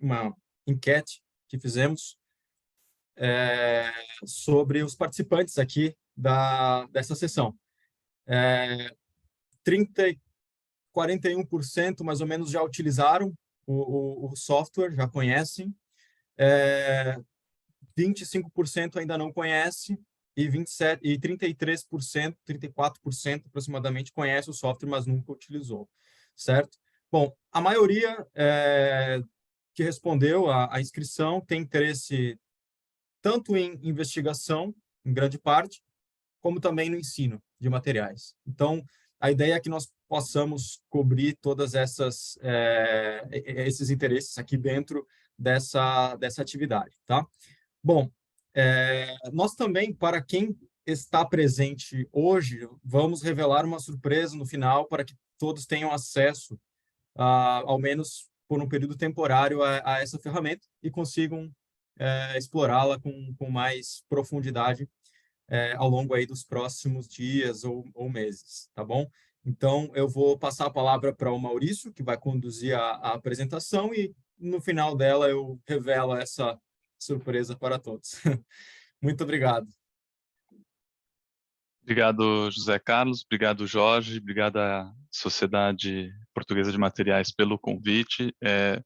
uma enquete que fizemos sobre os participantes aqui dessa sessão. 41% mais ou menos já utilizaram o software, já conhecem. 25% ainda não conhece e 33%, 34% aproximadamente conhece o software, mas nunca utilizou, certo? Bom, a maioria que respondeu à inscrição tem interesse tanto em investigação, em grande parte, como também no ensino de materiais. Então, a ideia é que nós possamos cobrir todas esses interesses aqui dentro dessa atividade, tá? Bom, nós também, para quem está presente hoje, vamos revelar uma surpresa no final para que todos tenham acesso, ao menos por um período temporário, a essa ferramenta e consigam explorá-la com mais profundidade ao longo aí dos próximos dias ou meses, tá bom? Então, eu vou passar a palavra para o Maurício, que vai conduzir a apresentação, e no final dela eu revelo essa surpresa para todos. Muito obrigado. Obrigado, José Carlos. Obrigado, Jorge. Obrigado à Sociedade Portuguesa de Materiais pelo convite. É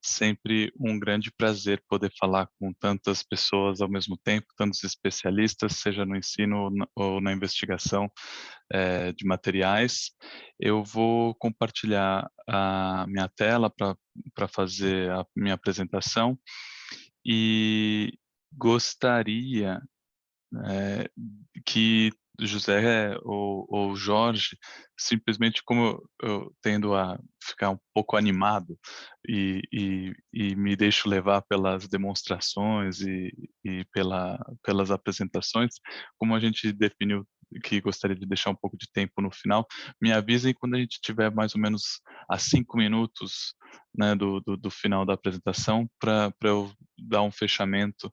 sempre um grande prazer poder falar com tantas pessoas ao mesmo tempo, tantos especialistas, seja no ensino ou na investigação de materiais. Eu vou compartilhar a minha tela para fazer a minha apresentação e gostaria que José ou Jorge, simplesmente como eu tendo a ficar um pouco animado e me deixo levar pelas demonstrações e pelas apresentações, como a gente definiu que gostaria de deixar um pouco de tempo no final, me avisem quando a gente tiver mais ou menos a 5 minutos, né, do final da apresentação, para eu dar um fechamento,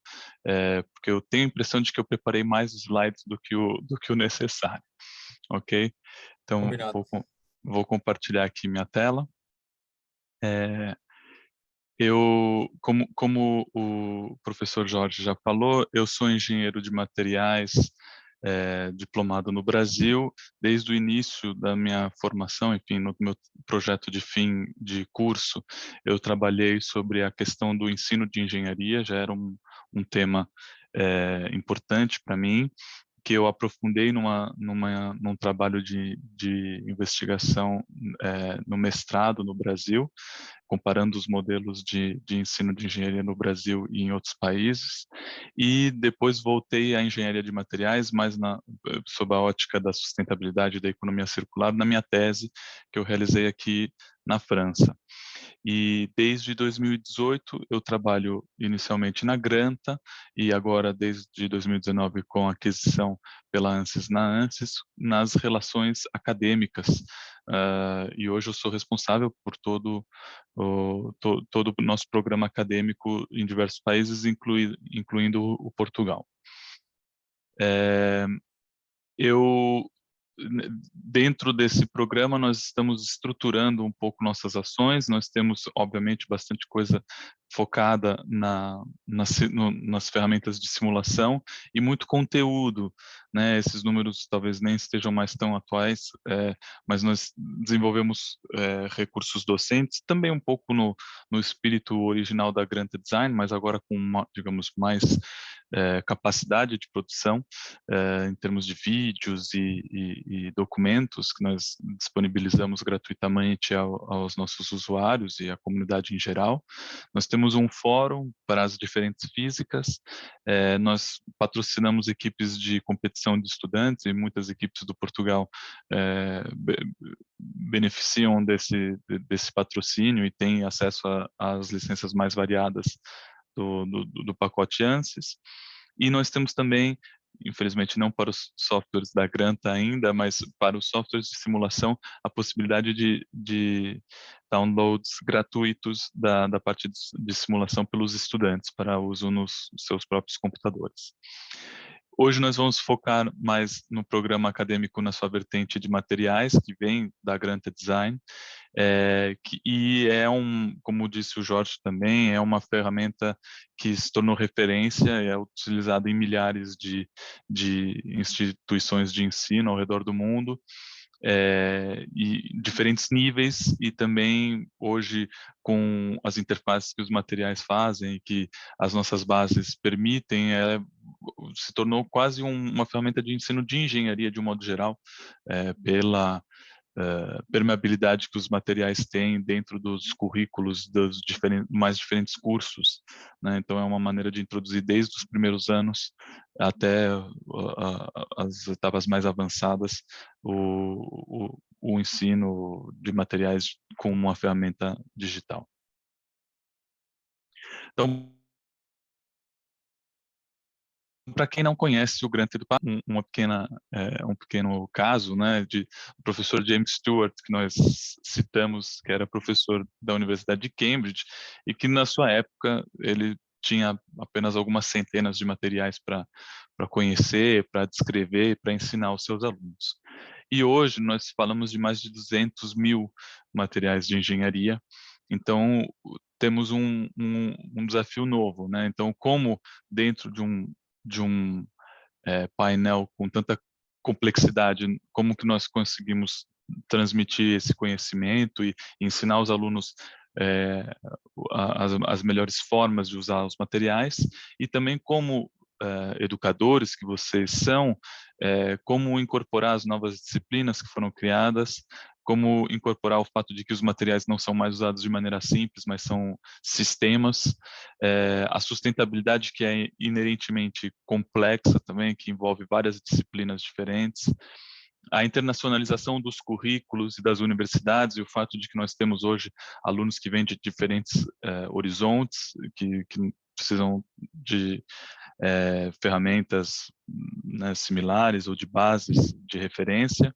porque eu tenho a impressão de que eu preparei mais slides do que o necessário, ok? Então, Combinado. vou compartilhar aqui minha tela. Como o professor Jorge já falou, eu sou engenheiro de materiais, diplomado no Brasil. Desde o início da minha formação, enfim, no meu projeto de fim de curso, eu trabalhei sobre a questão do ensino de engenharia, já era um tema importante para mim, que eu aprofundei num trabalho de investigação no mestrado no Brasil, comparando os modelos de ensino de engenharia no Brasil e em outros países, e depois voltei à engenharia de materiais, mais sob a ótica da sustentabilidade e da economia circular, na minha tese, que eu realizei aqui na França. E desde 2018 eu trabalho inicialmente na Granta e agora desde 2019 com a aquisição pela ANSYS na ANSYS, nas relações acadêmicas. E hoje eu sou responsável por todo o nosso programa acadêmico em diversos países, incluindo o Portugal. Eu Dentro desse programa, nós estamos estruturando um pouco nossas ações, nós temos, obviamente, bastante coisa focada nas ferramentas de simulação e muito conteúdo, né? Esses números talvez nem estejam mais tão atuais, mas nós desenvolvemos recursos docentes, também um pouco no espírito original da Granta Design, mas agora com, digamos, mais capacidade de produção, em termos de vídeos e documentos que nós disponibilizamos gratuitamente aos nossos usuários e à comunidade em geral. Nós temos um fórum para as diferentes físicas, nós patrocinamos equipes de competição de estudantes e muitas equipes do Portugal beneficiam desse patrocínio e têm acesso às licenças mais variadas do pacote ANSYS. E nós temos também, infelizmente não para os softwares da Granta ainda, mas para os softwares de simulação, a possibilidade de downloads gratuitos da parte de simulação pelos estudantes, para uso nos seus próprios computadores. Hoje nós vamos focar mais no programa acadêmico na sua vertente de materiais, que vem da Granta Design, e como disse o Jorge também, é uma ferramenta que se tornou referência, é utilizada em milhares de instituições de ensino ao redor do mundo, e diferentes níveis, e também hoje com as interfaces que os materiais fazem e que as nossas bases permitem, se tornou quase uma ferramenta de ensino de engenharia de um modo geral, pela permeabilidade que os materiais têm dentro dos currículos dos mais diferentes cursos, né? Então é uma maneira de introduzir desde os primeiros anos até as etapas mais avançadas o ensino de materiais com uma ferramenta digital. Então, para quem não conhece o Granted Park, um pequeno caso, né, de o professor James Stewart, que nós citamos, que era professor da Universidade de Cambridge, e que na sua época ele tinha apenas algumas centenas de materiais para conhecer, para descrever, para ensinar os seus alunos. E hoje nós falamos de mais de 200 mil materiais de engenharia, então temos um desafio novo, né? Então, como dentro de um painel com tanta complexidade, como que nós conseguimos transmitir esse conhecimento e ensinar os alunos as melhores formas de usar os materiais, e também como educadores que vocês são, como incorporar as novas disciplinas que foram criadas, como incorporar o fato de que os materiais não são mais usados de maneira simples, mas são sistemas, a sustentabilidade que é inerentemente complexa também, que envolve várias disciplinas diferentes, a internacionalização dos currículos e das universidades, e o fato de que nós temos hoje alunos que vêm de diferentes horizontes, que precisam de ferramentas, né, similares ou de bases de referência,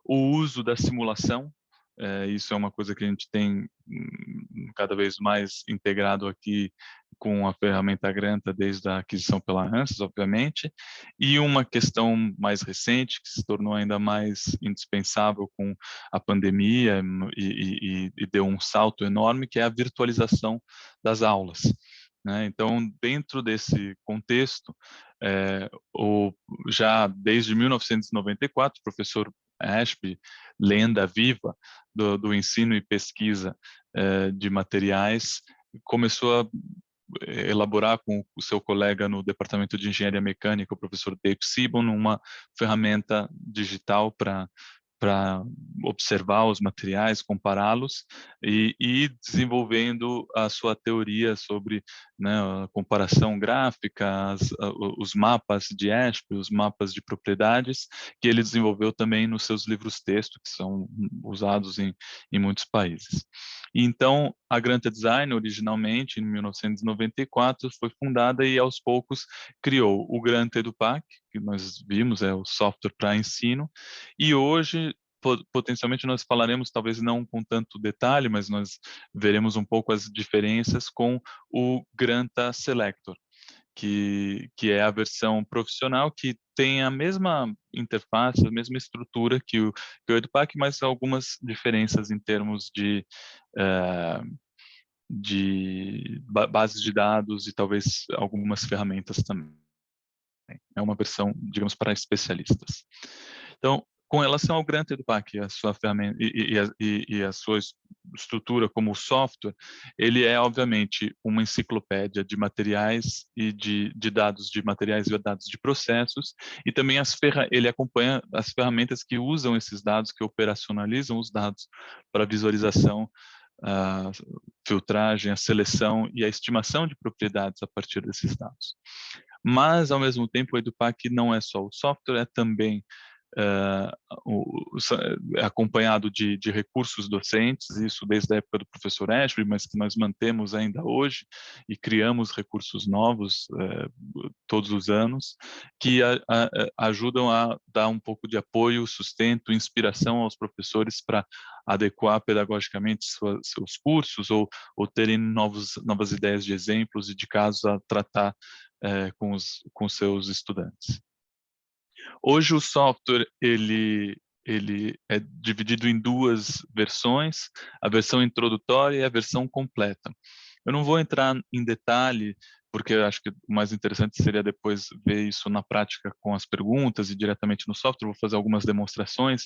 o uso da simulação, isso é uma coisa que a gente tem cada vez mais integrado aqui com a ferramenta Granta, desde a aquisição pela ANSYS, obviamente, e uma questão mais recente, que se tornou ainda mais indispensável com a pandemia e deu um salto enorme, que é a virtualização das aulas, né? Então, dentro desse contexto, já desde 1994, o professor Ashby, lenda viva do ensino e pesquisa de materiais, começou a elaborar com o seu colega no departamento de engenharia mecânica, o professor Dave Seaborn, uma ferramenta digital para observar os materiais, compará-los e desenvolvendo a sua teoria sobre, né, a comparação gráfica, os mapas de Ashby, os mapas de propriedades, que ele desenvolveu também nos seus livros-texto, que são usados em muitos países. E então, a Granta Design, originalmente, em 1994, foi fundada e, aos poucos, criou o Granta EduPac, que nós vimos, é o software para ensino, e hoje, potencialmente, nós falaremos, talvez não com tanto detalhe, mas nós veremos um pouco as diferenças com o Granta Selector, que é a versão profissional, que tem a mesma interface, a mesma estrutura que o EduPac, mas algumas diferenças em termos de bases de dados e talvez algumas ferramentas também. É uma versão, digamos, para especialistas. Então, com relação ao Grant EduPac, a sua ferramenta e a sua estrutura como software, ele é obviamente uma enciclopédia de materiais e de dados de materiais e dados de processos, e também ele acompanha as ferramentas que usam esses dados, que operacionalizam os dados para visualização, a filtragem, a seleção e a estimação de propriedades a partir desses dados. Mas, ao mesmo tempo, o EduPac não é só o software, é também acompanhado de recursos docentes, isso desde a época do professor Ashby, mas que nós mantemos ainda hoje e criamos recursos novos todos os anos, que ajudam a dar um pouco de apoio, sustento, inspiração aos professores para adequar pedagogicamente seus cursos ou terem novas ideias de exemplos e de casos a tratar com seus estudantes. Hoje o software ele é dividido em duas versões, a versão introdutória e a versão completa. Eu não vou entrar em detalhe, porque eu acho que o mais interessante seria depois ver isso na prática com as perguntas e diretamente no software. Vou fazer algumas demonstrações,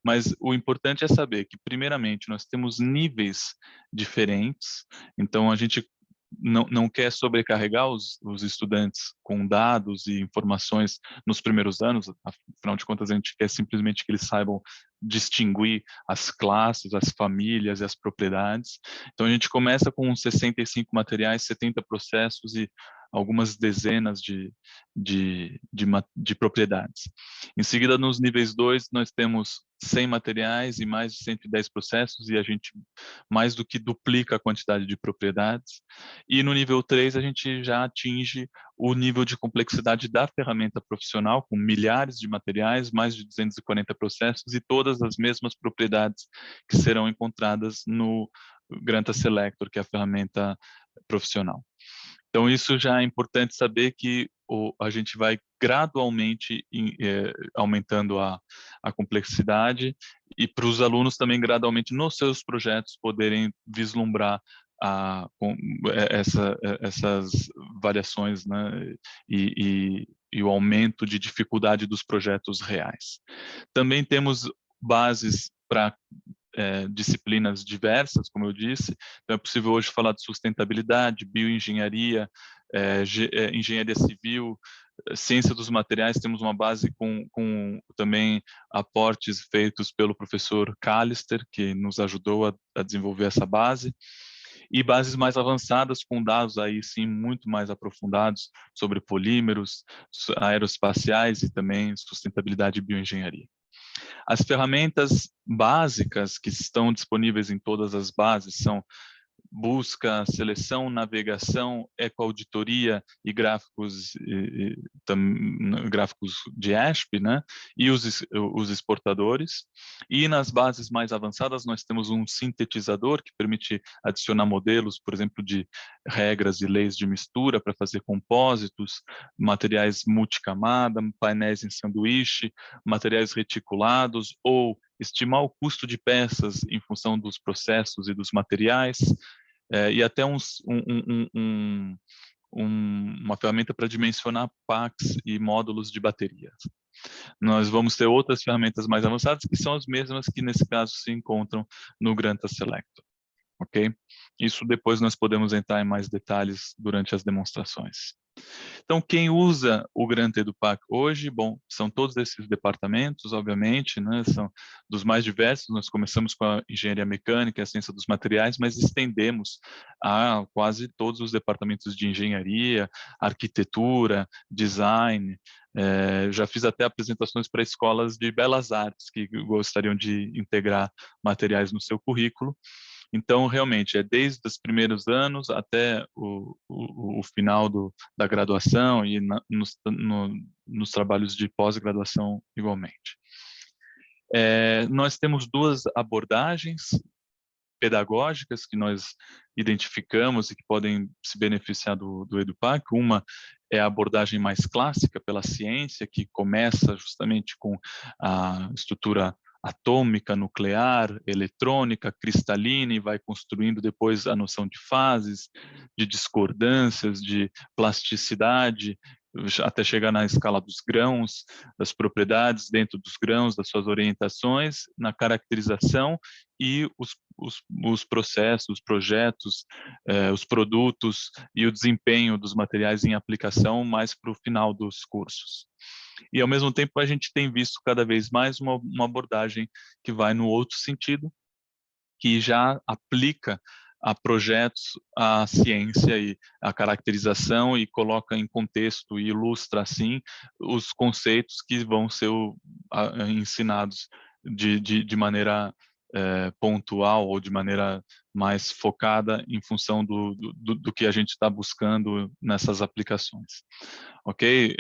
mas o importante é saber que, primeiramente, nós temos níveis diferentes, então a gente não quer sobrecarregar os estudantes com dados e informações nos primeiros anos, afinal de contas, a gente quer simplesmente que eles saibam distinguir as classes, as famílias e as propriedades. Então, a gente começa com 65 materiais, 70 processos e algumas dezenas de propriedades. Em seguida, nos níveis 2, nós temos 100 materiais e mais de 110 processos, e a gente mais do que duplica a quantidade de propriedades. E no nível 3, a gente já atinge o nível de complexidade da ferramenta profissional, com milhares de materiais, mais de 240 processos e todas as mesmas propriedades que serão encontradas no Granta Selector, que é a ferramenta profissional. Então, isso já é importante saber que a gente vai gradualmente aumentando a complexidade e para os alunos também gradualmente nos seus projetos poderem vislumbrar essas variações, né, e o aumento de dificuldade dos projetos reais. Também temos bases para disciplinas diversas, como eu disse. Então, é possível hoje falar de sustentabilidade, bioengenharia, engenharia civil, ciência dos materiais. Temos uma base com também aportes feitos pelo professor Callister, que nos ajudou a desenvolver essa base, e bases mais avançadas com dados aí sim muito mais aprofundados sobre polímeros, aeroespaciais e também sustentabilidade e bioengenharia. As ferramentas básicas que estão disponíveis em todas as bases são busca, seleção, navegação, ecoauditoria e gráficos, gráficos de ASP, né? E os exportadores. E nas bases mais avançadas nós temos um sintetizador que permite adicionar modelos, por exemplo, de regras e leis de mistura para fazer compósitos, materiais multicamada, painéis em sanduíche, materiais reticulados ou estimar o custo de peças em função dos processos e dos materiais, e até uma ferramenta para dimensionar packs e módulos de baterias. Nós vamos ter outras ferramentas mais avançadas, que são as mesmas que, nesse caso, se encontram no Granta Selector. Ok? Isso depois nós podemos entrar em mais detalhes durante as demonstrações. Então, quem usa o Granta Edupac hoje, bom, são todos esses departamentos, obviamente, né, são dos mais diversos. Nós começamos com a engenharia mecânica, a ciência dos materiais, mas estendemos a quase todos os departamentos de engenharia, arquitetura, design. Já fiz até apresentações para escolas de belas artes que gostariam de integrar materiais no seu currículo. Então, realmente, é desde os primeiros anos até o final da graduação e nos trabalhos de pós-graduação igualmente. Nós temos duas abordagens pedagógicas que nós identificamos e que podem se beneficiar do EduPac. Uma é a abordagem mais clássica pela ciência, que começa justamente com a estrutura atômica, nuclear, eletrônica, cristalina, e vai construindo depois a noção de fases, de discordâncias, de plasticidade, até chegar na escala dos grãos, das propriedades dentro dos grãos, das suas orientações, na caracterização e os processos, os projetos, os produtos e o desempenho dos materiais em aplicação mais para o final dos cursos. E, ao mesmo tempo, a gente tem visto cada vez mais uma abordagem que vai no outro sentido, que já aplica a projetos a ciência e a caracterização e coloca em contexto e ilustra, assim, os conceitos que vão ser ensinados de maneira pontual ou de maneira mais focada em função do que a gente está buscando nessas aplicações. Ok?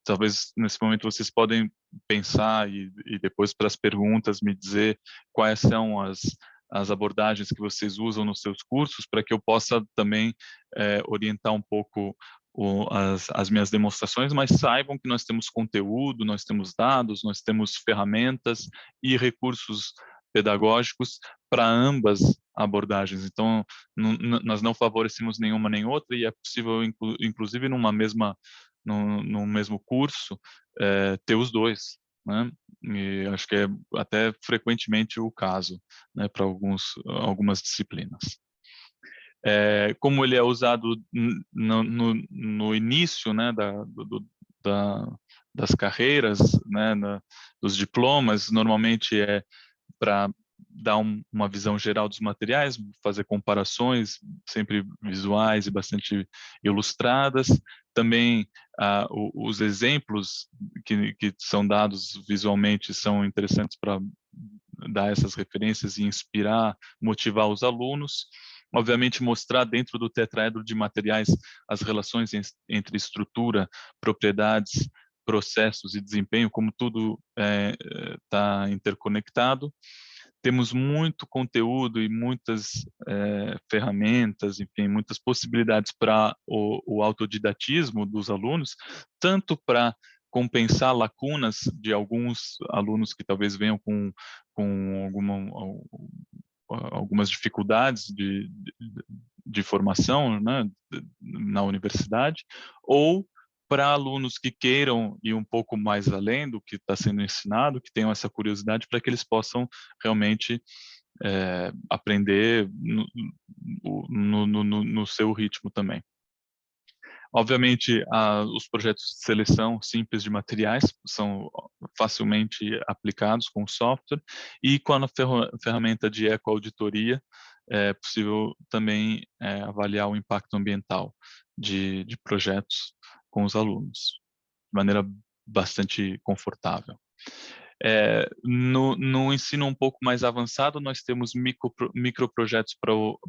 Talvez nesse momento vocês podem pensar e depois para as perguntas me dizer quais são as abordagens que vocês usam nos seus cursos, para que eu possa também orientar um pouco as minhas demonstrações, mas saibam que nós temos conteúdo, nós temos dados, nós temos ferramentas e recursos pedagógicos para ambas abordagens. Então, nós não favorecemos nenhuma nem outra, e é possível, inclusive, num mesmo curso, ter os dois, né? E acho que é até frequentemente o caso, né, para algumas disciplinas. Como ele é usado no início, né, das carreiras, né, dos diplomas, normalmente é para dar uma visão geral dos materiais, fazer comparações sempre visuais e bastante ilustradas. Também os exemplos que são dados visualmente são interessantes para dar essas referências e inspirar, motivar os alunos. Obviamente, mostrar dentro do tetraedro de materiais as relações entre estrutura, propriedades, processos e desempenho, como tudo está interconectado. Temos muito conteúdo e muitas ferramentas, enfim, muitas possibilidades para o autodidatismo dos alunos, tanto para compensar lacunas de alguns alunos que talvez venham com algumas dificuldades de formação, né, na universidade, ou para alunos que queiram ir um pouco mais além do que está sendo ensinado, que tenham essa curiosidade, para que eles possam realmente aprender no seu ritmo também. Obviamente, os projetos de seleção simples de materiais são facilmente aplicados com o software, e com a ferramenta de ecoauditoria é possível também avaliar o impacto ambiental de projetos com os alunos, de maneira bastante confortável. No ensino um pouco mais avançado, nós temos microprojetos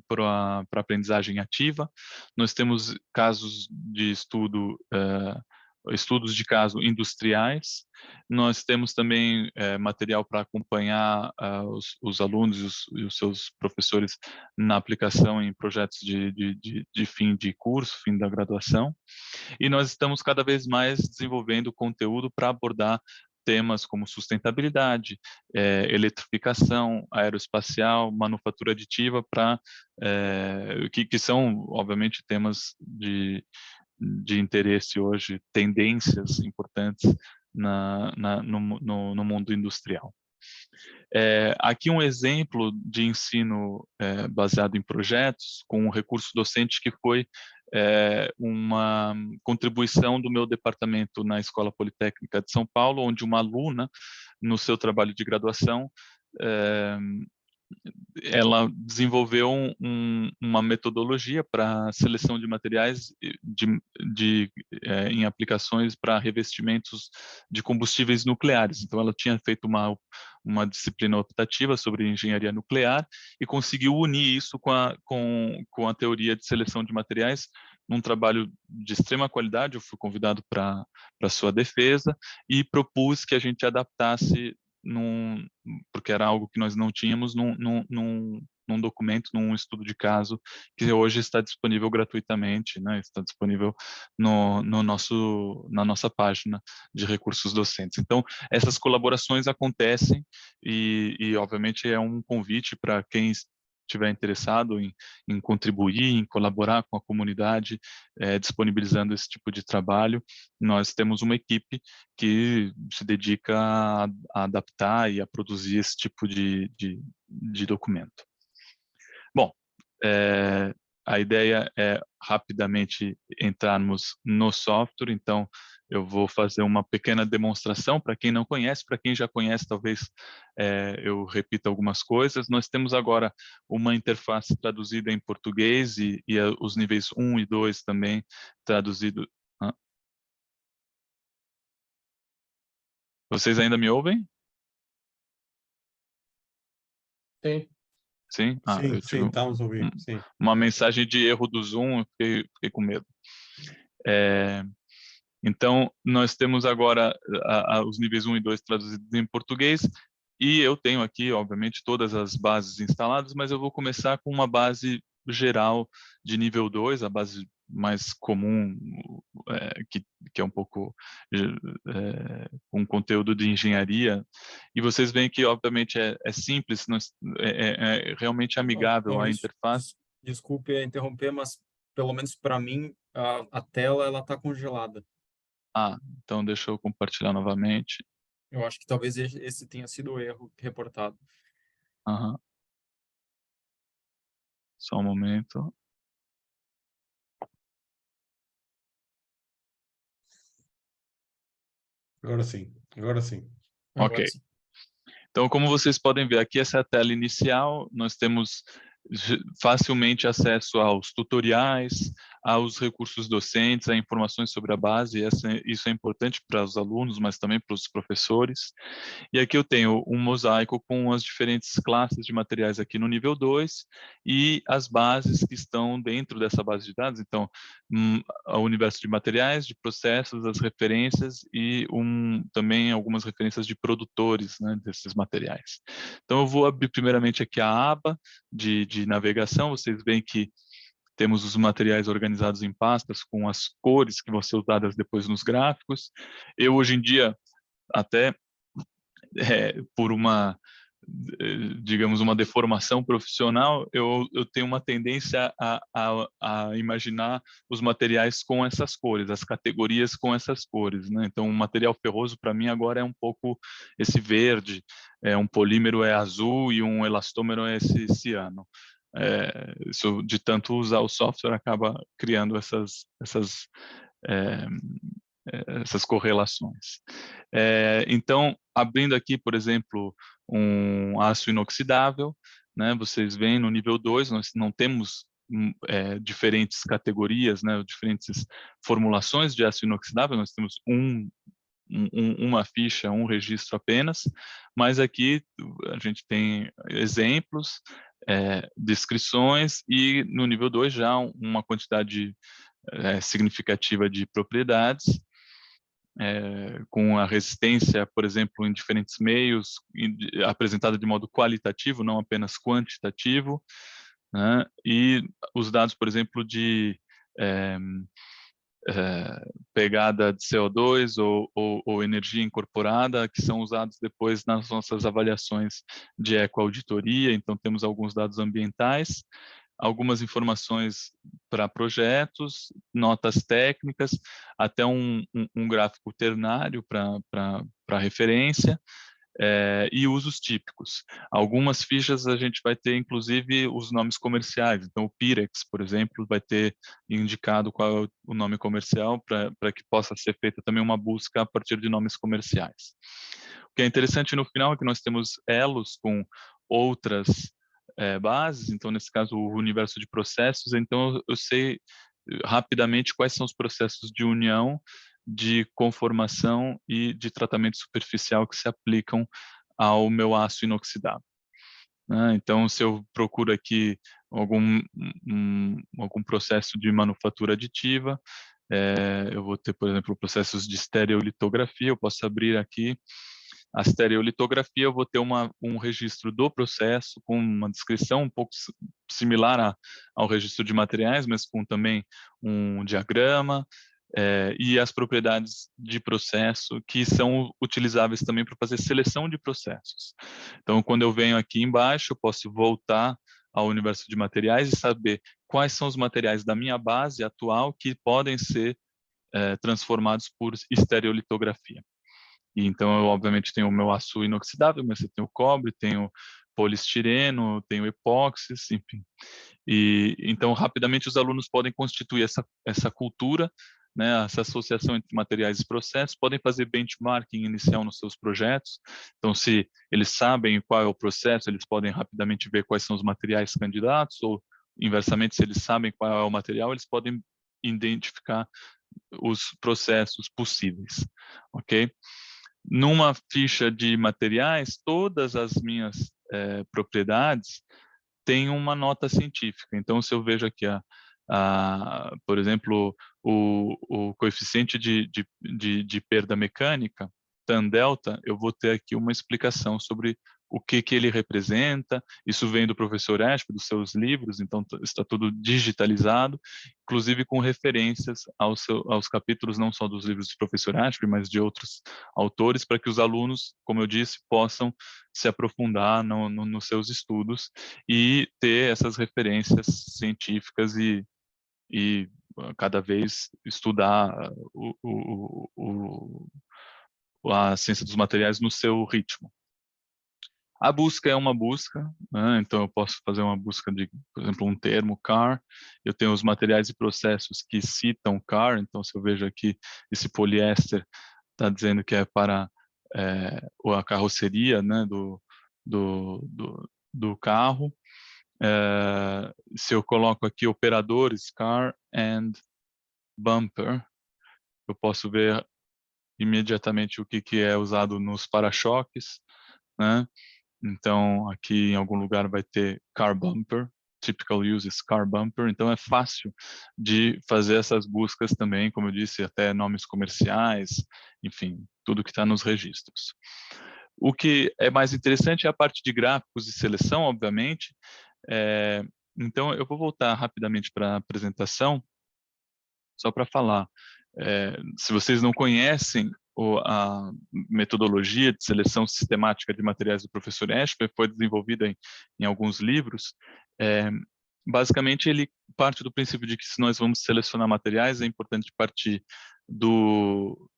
para aprendizagem ativa, nós temos casos de estudos de caso industriais, nós temos também material para acompanhar os alunos e os seus professores na aplicação em projetos de fim de curso, fim da graduação, e nós estamos cada vez mais desenvolvendo conteúdo para abordar temas como sustentabilidade, eletrificação, aeroespacial, manufatura aditiva, que são, obviamente, temas de interesse hoje, tendências importantes no mundo industrial. Aqui um exemplo de ensino baseado em projetos, com um recurso docente que foi uma contribuição do meu departamento na Escola Politécnica de São Paulo, onde uma aluna, no seu trabalho de graduação, ela desenvolveu uma metodologia para seleção de materiais em aplicações para revestimentos de combustíveis nucleares. Então, ela tinha feito uma disciplina optativa sobre engenharia nuclear e conseguiu unir isso com a teoria de seleção de materiais num trabalho de extrema qualidade. Eu fui convidado para sua defesa e propus que a gente adaptasse porque era algo que nós não tínhamos, num documento, num estudo de caso, que hoje está disponível gratuitamente, né? Está disponível na nossa página de recursos docentes. Então, essas colaborações acontecem e obviamente, é um convite para quem estiver interessado em contribuir, em colaborar com a comunidade, disponibilizando esse tipo de trabalho. Nós temos uma equipe que se dedica a adaptar e a produzir esse tipo de documento. Bom, a ideia é rapidamente entrarmos no software, então eu vou fazer uma pequena demonstração para quem não conhece, para quem já conhece, talvez eu repita algumas coisas. Nós temos agora uma interface traduzida em português e os níveis 1 e 2 também traduzido. Vocês ainda me ouvem? Sim. Sim? Sim, Eu tive estamos ouvindo, sim. uma mensagem de erro do Zoom, eu fiquei com medo. Então, nós temos agora os níveis 1 e 2 traduzidos em português, e eu tenho aqui, obviamente, todas as bases instaladas, mas eu vou começar com uma base geral de nível 2, a base mais comum, que é um pouco um conteúdo de engenharia, e vocês veem que, obviamente, é simples, é realmente amigável a Maurício, interface. desculpe interromper, mas pelo menos para mim a tela ela está congelada. Então deixa eu compartilhar novamente. Eu acho que talvez esse tenha sido o erro reportado. Aham. Só um momento. Agora sim, agora sim. Ok. Agora sim. Então, como vocês podem ver aqui, essa é a tela inicial. Nós temos facilmente acesso aos tutoriais, aos recursos docentes, a informações sobre a base. Isso é importante para os alunos, mas também para os professores. E aqui eu tenho um mosaico com as diferentes classes de materiais aqui no nível 2 e as bases que estão dentro dessa base de dados. Então, o universo de materiais, de processos, as referências e também algumas referências de produtores, né, desses materiais. Então, eu vou abrir primeiramente aqui a aba de navegação. Vocês veem que temos os materiais organizados em pastas com as cores que vão ser usadas depois nos gráficos. Eu, hoje em dia, até por uma, digamos, uma deformação profissional, eu tenho uma tendência a imaginar os materiais com essas cores, as categorias com essas cores, né? Então, o material ferroso, para mim, agora é um pouco esse verde, um polímero é azul e um elastômero é esse ciano. Isso, de tanto usar o software, acaba criando é, essas correlações. Então, abrindo aqui, por exemplo, um aço inoxidável, né, vocês veem no nível 2, nós não temos diferentes categorias, né, diferentes formulações de aço inoxidável, nós temos uma ficha, um registro apenas, mas aqui a gente tem exemplos, descrições e no nível 2 já uma quantidade significativa de propriedades, com a resistência, por exemplo, em diferentes meios, apresentada de modo qualitativo, não apenas quantitativo, né? E os dados, por exemplo, de pegada de CO2 ou energia incorporada, que são usados depois nas nossas avaliações de ecoauditoria. Então, temos alguns dados ambientais, algumas informações para projetos, notas técnicas, até um gráfico ternário para referência, e usos típicos. Algumas fichas a gente vai ter, inclusive, os nomes comerciais. Então, o Pirex, por exemplo, vai ter indicado qual é o nome comercial para que possa ser feita também uma busca a partir de nomes comerciais. O que é interessante no final é que nós temos elos com outras bases, então, nesse caso, o universo de processos. Então, eu sei rapidamente quais são os processos de união, de conformação e de tratamento superficial que se aplicam ao meu aço inoxidável, né? Então, se eu procuro aqui algum processo de manufatura aditiva, eu vou ter, por exemplo, processos de estereolitografia. Eu posso abrir aqui a estereolitografia, eu vou ter um registro do processo com uma descrição um pouco similar ao registro de materiais, mas com também um diagrama, e as propriedades de processo que são utilizáveis também para fazer seleção de processos. Então, quando eu venho aqui embaixo, eu posso voltar ao universo de materiais e saber quais são os materiais da minha base atual que podem ser transformados por estereolitografia. E então, eu obviamente tenho o meu aço inoxidável, mas eu tenho cobre, tenho polistireno, tenho epóxis, enfim. E então, rapidamente, os alunos podem constituir essa cultura, né, essa associação entre materiais e processos, podem fazer benchmarking inicial nos seus projetos. Então, se eles sabem qual é o processo, eles podem rapidamente ver quais são os materiais candidatos, ou, inversamente, se eles sabem qual é o material, eles podem identificar os processos possíveis, ok? Numa ficha de materiais, todas as minhas propriedades têm uma nota científica. Então, se eu vejo aqui, por exemplo, o coeficiente de perda mecânica, tan delta, eu vou ter aqui uma explicação sobre o que ele representa. Isso vem do professor Ashby, dos seus livros, então está tudo digitalizado, inclusive com referências aos capítulos, não só dos livros do professor Ashby, mas de outros autores, para que os alunos, como eu disse, possam se aprofundar nos seus estudos e ter essas referências científicas e cada vez estudar a ciência dos materiais no seu ritmo. A busca é uma busca, né? Então eu posso fazer uma busca de, por exemplo, um termo, car. Eu tenho os materiais e processos que citam car, então se eu vejo aqui esse poliéster, está dizendo que é para a carroceria, né, do carro. Se eu coloco aqui operadores, car and bumper, eu posso ver imediatamente o que é usado nos para-choques, né? Então, aqui em algum lugar vai ter car bumper, typical uses car bumper, então é fácil de fazer essas buscas também, como eu disse, até nomes comerciais, enfim, tudo que está nos registros. O que é mais interessante é a parte de gráficos e seleção, obviamente. Então, eu vou voltar rapidamente para a apresentação, só para falar. Se vocês não conhecem a metodologia de seleção sistemática de materiais do professor Ashby, foi desenvolvida em alguns livros. Basicamente, ele parte do princípio de que se nós vamos selecionar materiais, é importante partir do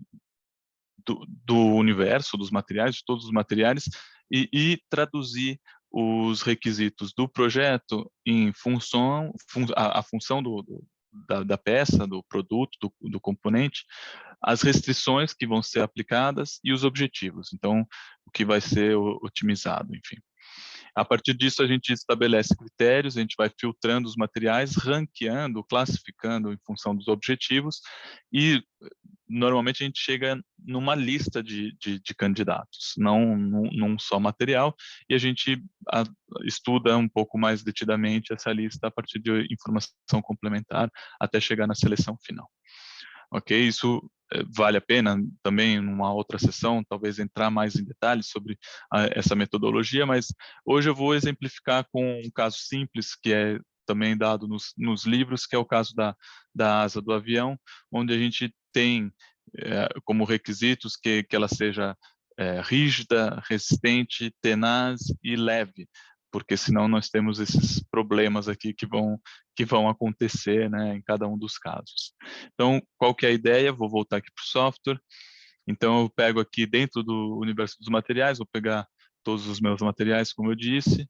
universo dos materiais, de todos os materiais, e traduzir os requisitos do projeto em função, a função da peça, do produto, do componente, as restrições que vão ser aplicadas e os objetivos. Então, o que vai ser otimizado, enfim. A partir disso, a gente estabelece critérios, a gente vai filtrando os materiais, ranqueando, classificando em função dos objetivos e, normalmente, a gente chega numa lista de candidatos, não num só material, e a gente estuda um pouco mais detidamente essa lista a partir de informação complementar até chegar na seleção final. Ok? Isso vale a pena também, numa outra sessão, talvez entrar mais em detalhes sobre essa metodologia, mas hoje eu vou exemplificar com um caso simples, que é também dado nos livros, que é o caso da asa do avião, onde a gente tem como requisitos que ela seja rígida, resistente, tenaz e leve, porque senão nós temos esses problemas aqui que vão acontecer, né, em cada um dos casos. Então, qual que é a ideia? Vou voltar aqui para o software. Então, eu pego aqui dentro do universo dos materiais, vou pegar todos os meus materiais, como eu disse,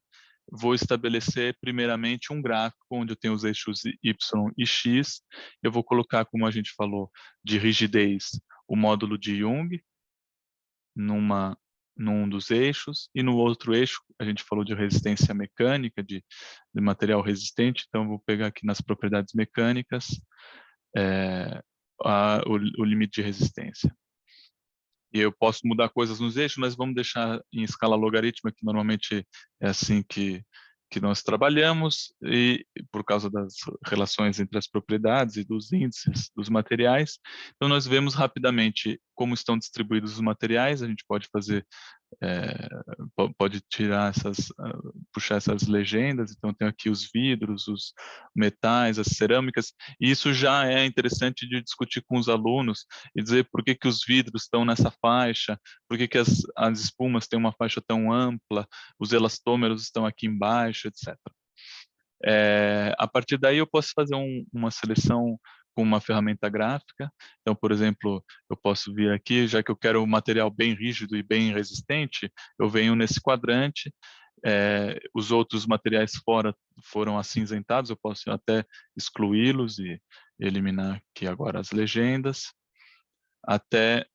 vou estabelecer primeiramente um gráfico onde eu tenho os eixos Y e X. Eu vou colocar, como a gente falou, de rigidez, o módulo de Young, num dos eixos, e no outro eixo, a gente falou de resistência mecânica, de material resistente, então vou pegar aqui nas propriedades mecânicas o limite de resistência. E eu posso mudar coisas nos eixos, mas vamos deixar em escala logarítmica, que normalmente é assim que nós trabalhamos, e por causa das relações entre as propriedades e dos índices dos materiais. Então, nós vemos rapidamente como estão distribuídos os materiais, a gente pode fazer pode tirar puxar essas legendas, então tem aqui os vidros, os metais, as cerâmicas, e isso já é interessante de discutir com os alunos e dizer por que os vidros estão nessa faixa, por que as espumas têm uma faixa tão ampla, os elastômeros estão aqui embaixo, etc. A partir daí eu posso fazer uma seleção com uma ferramenta gráfica. Então, por exemplo, eu posso vir aqui, já que eu quero um material bem rígido e bem resistente, eu venho nesse quadrante, os outros materiais fora foram acinzentados, eu posso até excluí-los e eliminar aqui agora as legendas, até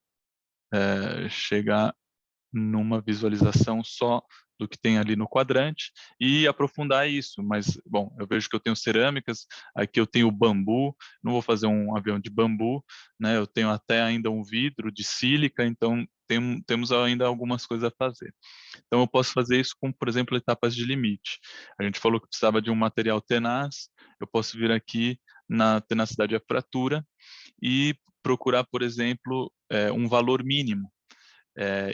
chegar numa visualização só do que tem ali no quadrante e aprofundar isso. Mas, bom, eu vejo que eu tenho cerâmicas, aqui eu tenho bambu, não vou fazer um avião de bambu, né? Eu tenho até ainda um vidro de sílica, então temos ainda algumas coisas a fazer. Então eu posso fazer isso com, por exemplo, etapas de limite. A gente falou que precisava de um material tenaz, eu posso vir aqui na tenacidade à fratura e procurar, por exemplo, um valor mínimo.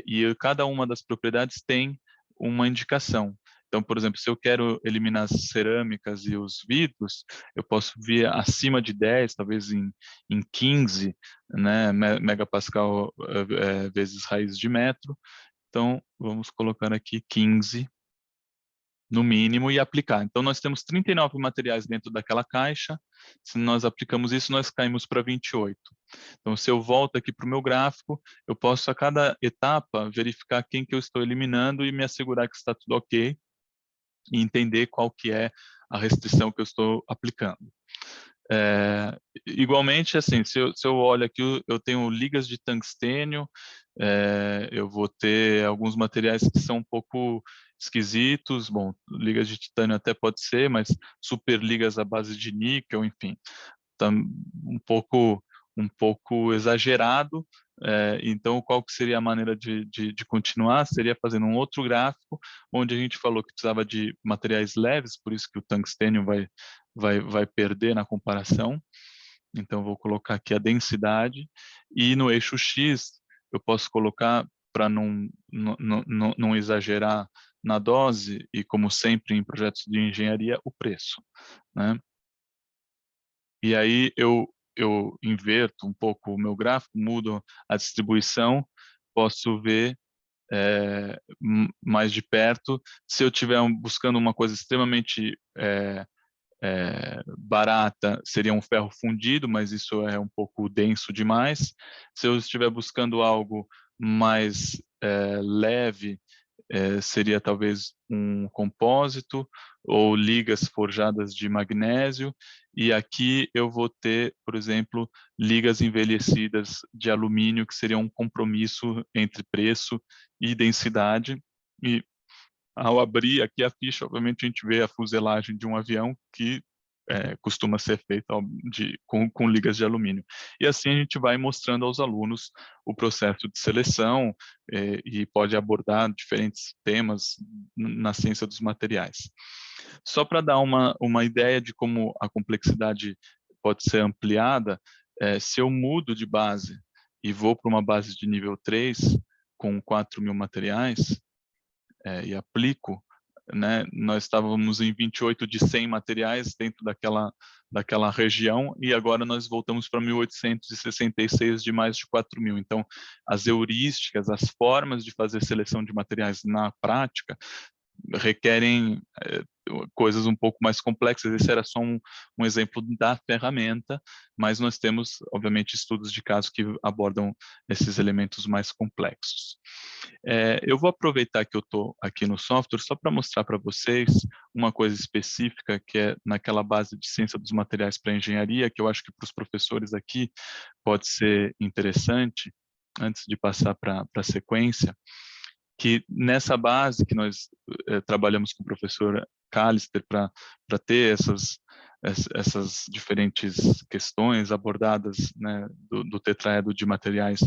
E cada uma das propriedades tem uma indicação. Então, por exemplo, se eu quero eliminar as cerâmicas e os vidros, eu posso vir acima de 10, talvez em 15, né, megapascal vezes raiz de metro. Então, vamos colocar aqui 15 no mínimo e aplicar. Então, nós temos 39 materiais dentro daquela caixa. Se nós aplicamos isso, nós caímos para 28. Então, se eu volto aqui para o meu gráfico, eu posso, a cada etapa, verificar quem que eu estou eliminando e me assegurar que está tudo ok e entender qual que é a restrição que eu estou aplicando. Igualmente, assim, se eu olho aqui, eu tenho ligas de tungstênio, eu vou ter alguns materiais que são um pouco esquisitos, bom, ligas de titânio até pode ser, mas super ligas à base de níquel, enfim, tá um pouco exagerado. Então, qual que seria a maneira de continuar? Seria fazendo um outro gráfico, onde a gente falou que precisava de materiais leves, por isso que o tungstênio vai perder na comparação. Então, vou colocar aqui a densidade, e no eixo X, eu posso colocar, para não exagerar na dose, e como sempre em projetos de engenharia, o preço, né? E aí eu inverto um pouco o meu gráfico, mudo a distribuição, posso ver mais de perto. Se eu estiver buscando uma coisa extremamente barata, seria um ferro fundido, mas isso é um pouco denso demais. Se eu estiver buscando algo mais leve, seria talvez um compósito ou ligas forjadas de magnésio, e aqui eu vou ter, por exemplo, ligas envelhecidas de alumínio, que seria um compromisso entre preço e densidade. E ao abrir aqui a ficha, obviamente a gente vê a fuselagem de um avião que costuma ser feita com ligas de alumínio. E assim a gente vai mostrando aos alunos o processo de seleção e pode abordar diferentes temas na ciência dos materiais. Só para dar uma ideia de como a complexidade pode ser ampliada, se eu mudo de base e vou para uma base de nível 3, com 4.000 materiais, e aplico, né, nós estávamos em 28 de 100 materiais dentro daquela região, e agora nós voltamos para 1866 de mais de 4.000. Então, as heurísticas, as formas de fazer seleção de materiais na prática requerem coisas um pouco mais complexas. Esse era só um exemplo da ferramenta, mas nós temos, obviamente, estudos de caso que abordam esses elementos mais complexos. Eu vou aproveitar que eu estou aqui no software só para mostrar para vocês uma coisa específica que é naquela base de ciência dos materiais para engenharia, que eu acho que para os professores aqui pode ser interessante, antes de passar para a sequência, que nessa base que nós trabalhamos com o professor Callister para ter essas diferentes questões abordadas, né, do tetraedro de materiais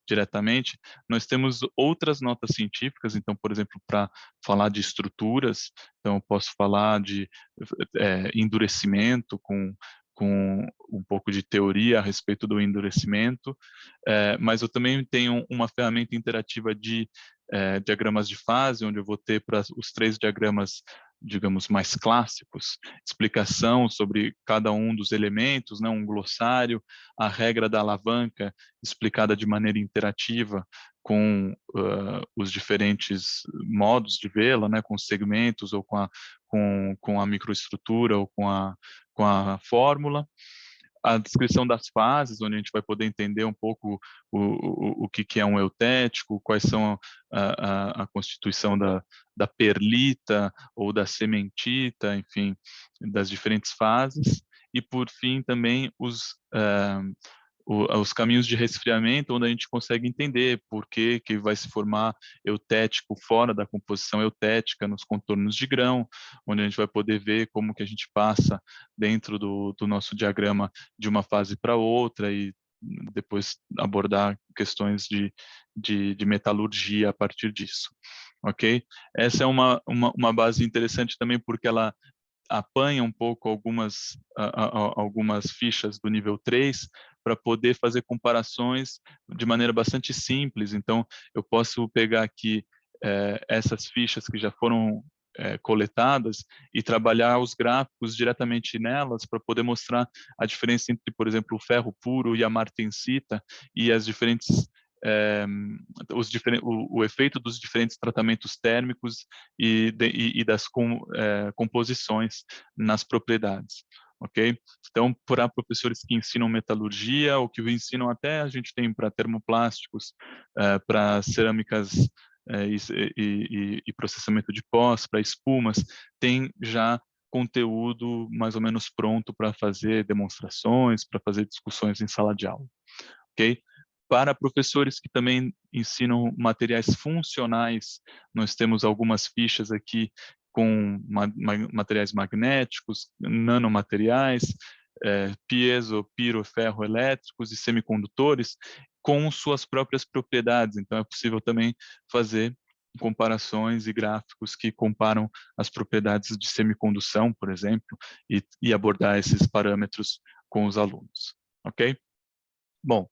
diretamente, nós temos outras notas científicas. Então, por exemplo, para falar de estruturas, então eu posso falar de endurecimento com um pouco de teoria a respeito do endurecimento, mas eu também tenho uma ferramenta interativa de diagramas de fase, onde eu vou ter para os 3 diagramas, digamos, mais clássicos, explicação sobre cada um dos elementos, né, um glossário, a regra da alavanca explicada de maneira interativa, com os diferentes modos de vê-la, né, com segmentos ou com a microestrutura ou com a fórmula. A descrição das fases, onde a gente vai poder entender um pouco o que é um eutético, quais são a constituição da perlita ou da cementita, enfim, das diferentes fases. E, por fim, também os caminhos de resfriamento, onde a gente consegue entender por que vai se formar eutético fora da composição eutética, nos contornos de grão, onde a gente vai poder ver como que a gente passa dentro do nosso diagrama de uma fase para outra, e depois abordar questões de metalurgia a partir disso, ok? Essa é uma base interessante também, porque ela apanha um pouco algumas fichas do nível 3 para poder fazer comparações de maneira bastante simples. Então, eu posso pegar aqui essas fichas que já foram coletadas e trabalhar os gráficos diretamente nelas para poder mostrar a diferença entre, por exemplo, o ferro puro e a martensita e as diferentes o efeito dos diferentes tratamentos térmicos e das composições nas propriedades. Ok? Então, para professores que ensinam metalurgia, ou que ensinam até, a gente tem para termoplásticos, para cerâmicas e processamento de pós, para espumas, tem já conteúdo mais ou menos pronto para fazer demonstrações, para fazer discussões em sala de aula. Ok? Para professores que também ensinam materiais funcionais, nós temos algumas fichas aqui com materiais magnéticos, nanomateriais, piezo, ferroelétricos e semicondutores, com suas próprias propriedades. Então, é possível também fazer comparações e gráficos que comparam as propriedades de semicondução, por exemplo, e abordar esses parâmetros com os alunos. Ok? Bom,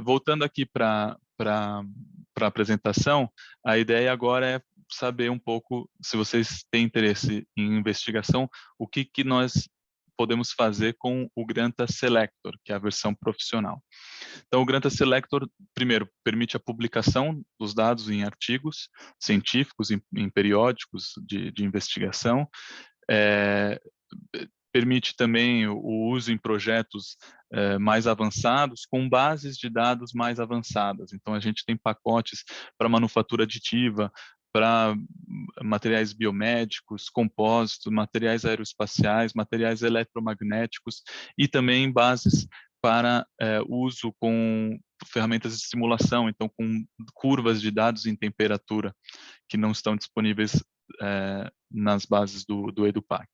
voltando aqui para a apresentação, a ideia agora é saber um pouco, se vocês têm interesse em investigação, o que nós podemos fazer com o Granta Selector, que é a versão profissional. Então, o Granta Selector, primeiro, permite a publicação dos dados em artigos científicos, em periódicos de investigação, permite também o uso em projetos mais avançados, com bases de dados mais avançadas. Então, a gente tem pacotes para manufatura aditiva, para materiais biomédicos, compósitos, materiais aeroespaciais, materiais eletromagnéticos e também bases para uso com ferramentas de simulação, então com curvas de dados em temperatura que não estão disponíveis nas bases do EduPac.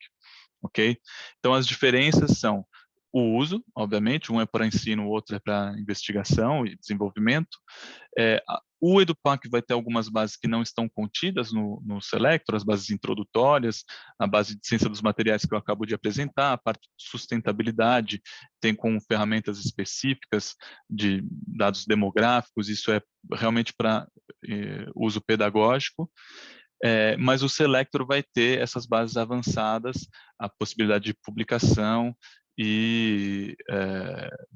Ok? Então, as diferenças são o uso, obviamente, um é para ensino, o outro é para investigação e desenvolvimento. O EduPac vai ter algumas bases que não estão contidas no Selector, as bases introdutórias, a base de ciência dos materiais que eu acabo de apresentar, a parte de sustentabilidade, tem com ferramentas específicas de dados demográficos, isso é realmente para uso pedagógico. Mas o Selector vai ter essas bases avançadas, a possibilidade de publicação e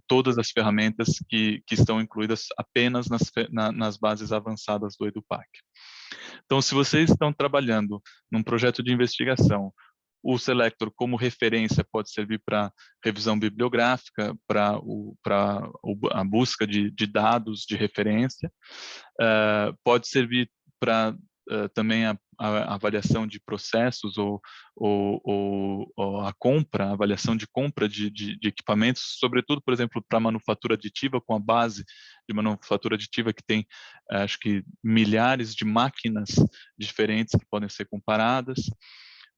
todas as ferramentas que estão incluídas apenas nas bases avançadas do EduPac. Então, se vocês estão trabalhando num projeto de investigação, o Selector, como referência, pode servir para revisão bibliográfica, para a busca de dados de referência, pode servir para também a avaliação de processos ou a avaliação de compra de equipamentos, sobretudo, por exemplo, para manufatura aditiva, com a base de manufatura aditiva que tem, acho que, milhares de máquinas diferentes que podem ser comparadas.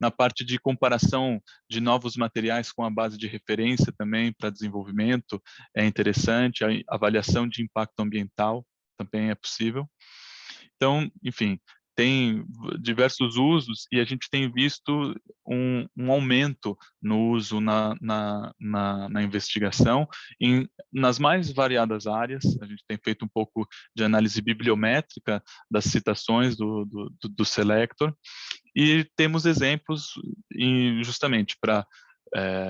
Na parte de comparação de novos materiais com a base de referência também para desenvolvimento é interessante, a avaliação de impacto ambiental também é possível. Então, enfim, tem diversos usos e a gente tem visto um aumento no uso na investigação nas mais variadas áreas. A gente tem feito um pouco de análise bibliométrica das citações do Selector e temos exemplos justamente para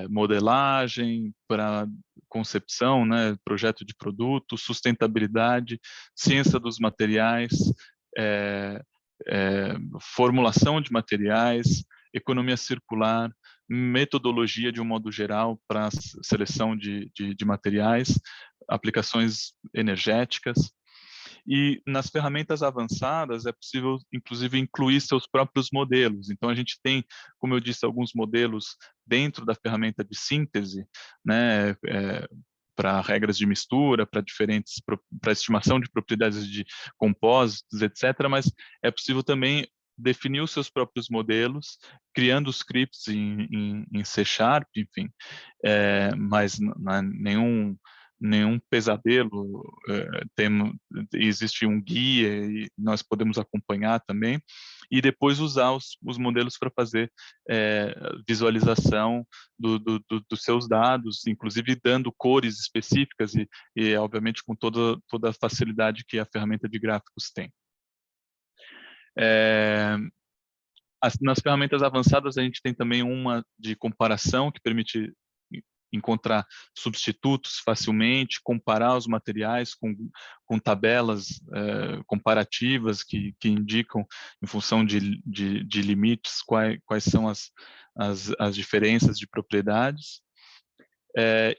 modelagem, para concepção, né, projeto de produto, sustentabilidade, ciência dos materiais, formulação de materiais, economia circular, metodologia de um modo geral para seleção de materiais, aplicações energéticas. E nas ferramentas avançadas é possível, inclusive, incluir seus próprios modelos. Então, a gente tem, como eu disse, alguns modelos dentro da ferramenta de síntese, né, para regras de mistura, para estimação de propriedades de compósitos, etc. Mas é possível também definir os seus próprios modelos, criando scripts em C#, enfim, mas não é nenhum pesadelo, existe um guia e nós podemos acompanhar também, e depois usar os modelos para fazer visualização dos seus dados, inclusive dando cores específicas e obviamente, com toda a facilidade que a ferramenta de gráficos tem. Nas ferramentas avançadas, a gente tem também uma de comparação, que permite encontrar substitutos facilmente, comparar os materiais com tabelas comparativas que indicam, em função de limites, quais são as diferenças de propriedades.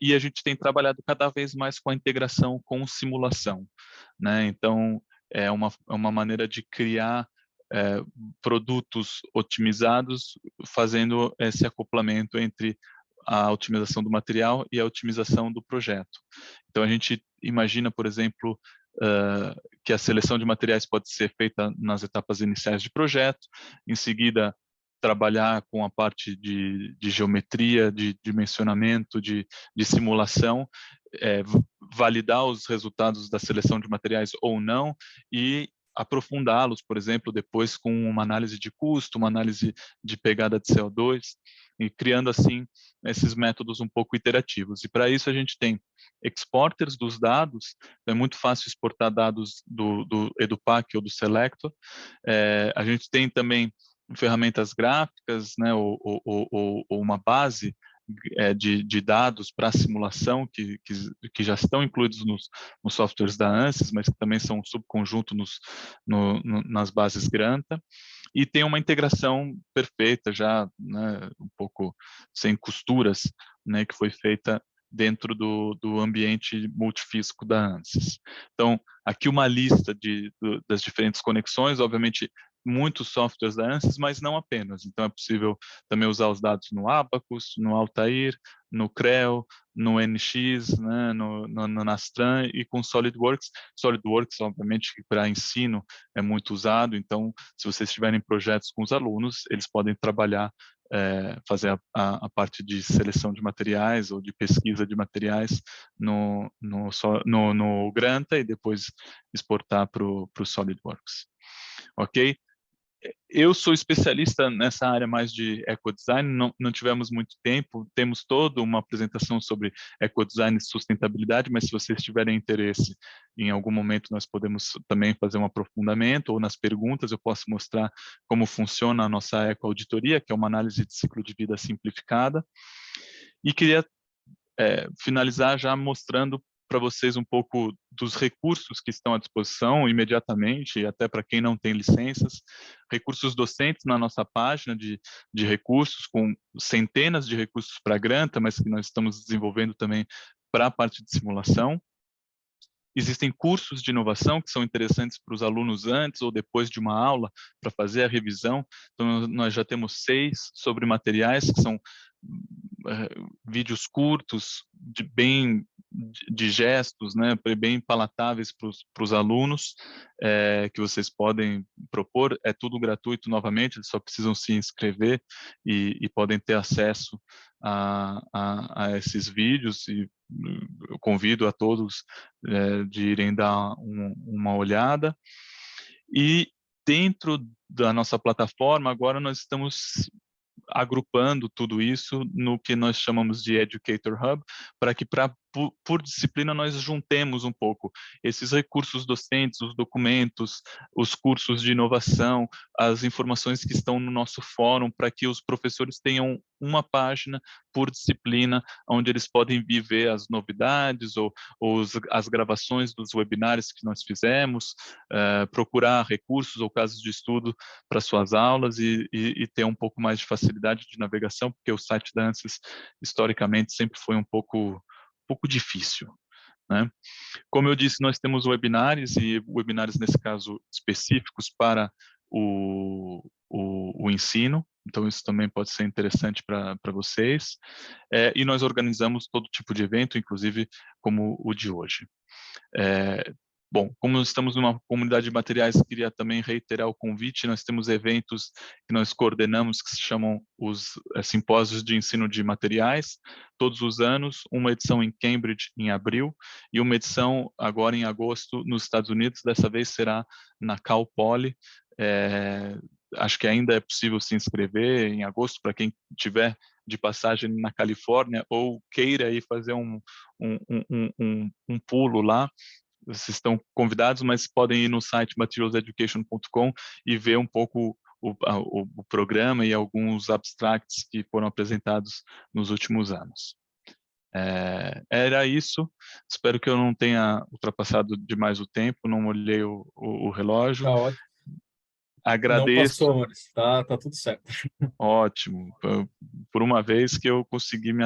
E a gente tem trabalhado cada vez mais com a integração com simulação, né? Então, é uma maneira de criar produtos otimizados, fazendo esse acoplamento entre a otimização do material e a otimização do projeto. Então, a gente imagina, por exemplo, que a seleção de materiais pode ser feita nas etapas iniciais de projeto, em seguida trabalhar com a parte de geometria, de dimensionamento, de simulação, validar os resultados da seleção de materiais ou não, e aprofundá-los, por exemplo, depois com uma análise de custo, uma análise de pegada de CO2, e criando assim esses métodos um pouco iterativos. E para isso a gente tem exporters dos dados, é muito fácil exportar dados do Edupac ou do Selector. A gente tem também ferramentas gráficas, né, ou uma base de dados para simulação que já estão incluídos nos softwares da ANSYS, mas que também são um subconjunto nas bases Granta, e tem uma integração perfeita já, né, um pouco sem costuras, né, que foi feita dentro do ambiente multifísico da ANSYS. Então, aqui uma lista das diferentes conexões, obviamente muitos softwares da ANSYS, mas não apenas. Então, é possível também usar os dados no Abacus, no Altair, no Creo, no NX, né, no Nastran e com SolidWorks. SolidWorks, obviamente, que para ensino é muito usado, então, se vocês tiverem projetos com os alunos, eles podem trabalhar, fazer a parte de seleção de materiais ou de pesquisa de materiais no Granta e depois exportar para o SolidWorks. Ok? Eu sou especialista nessa área mais de ecodesign, não tivemos muito tempo, temos toda uma apresentação sobre ecodesign e sustentabilidade, mas se vocês tiverem interesse, em algum momento nós podemos também fazer um aprofundamento, ou nas perguntas eu posso mostrar como funciona a nossa ecoauditoria, que é uma análise de ciclo de vida simplificada, e queria finalizar já mostrando para vocês um pouco dos recursos que estão à disposição imediatamente, e até para quem não tem licenças, recursos docentes na nossa página de recursos, com centenas de recursos para a Granta, mas que nós estamos desenvolvendo também para a parte de simulação. Existem cursos de inovação que são interessantes para os alunos antes ou depois de uma aula, para fazer a revisão. Então, nós já temos 6 sobre materiais, que são vídeos curtos, de gestos, né, bem palatáveis para os alunos, que vocês podem propor. É tudo gratuito novamente, eles só precisam se inscrever e podem ter acesso a esses vídeos, e eu convido a todos de irem dar uma olhada. E dentro da nossa plataforma, agora nós estamos agrupando tudo isso no que nós chamamos de Educator Hub, para que por disciplina nós juntemos um pouco esses recursos docentes, os documentos, os cursos de inovação, as informações que estão no nosso fórum, para que os professores tenham uma página por disciplina, onde eles podem ver as novidades ou as gravações dos webinários que nós fizemos, procurar recursos ou casos de estudo para suas aulas e ter um pouco mais de facilidade de navegação, porque o site da ANSYS, historicamente, sempre foi um pouco difícil, né? Como eu disse, nós temos webinários, e webinários, nesse caso, específicos para o ensino, então isso também pode ser interessante para vocês. E nós organizamos todo tipo de evento, inclusive como o de hoje. Bom, como estamos numa comunidade de materiais, queria também reiterar o convite. Nós temos eventos que nós coordenamos, que se chamam os simpósios de ensino de materiais, todos os anos, uma edição em Cambridge em abril, e uma edição agora em agosto nos Estados Unidos. Dessa vez será na Cal Poly. Acho que ainda é possível se inscrever em agosto, para quem tiver de passagem na Califórnia ou queira ir fazer um pulo lá. vocês estão convidados, mas podem ir no site materialseducation.com e ver um pouco o programa e alguns abstracts que foram apresentados nos últimos anos. Era isso. Espero que eu não tenha ultrapassado demais o tempo, não olhei o relógio. Tá ótimo. Não Agradeço. passou, Maurício. Tá tudo certo. Ótimo. Por uma vez que eu consegui me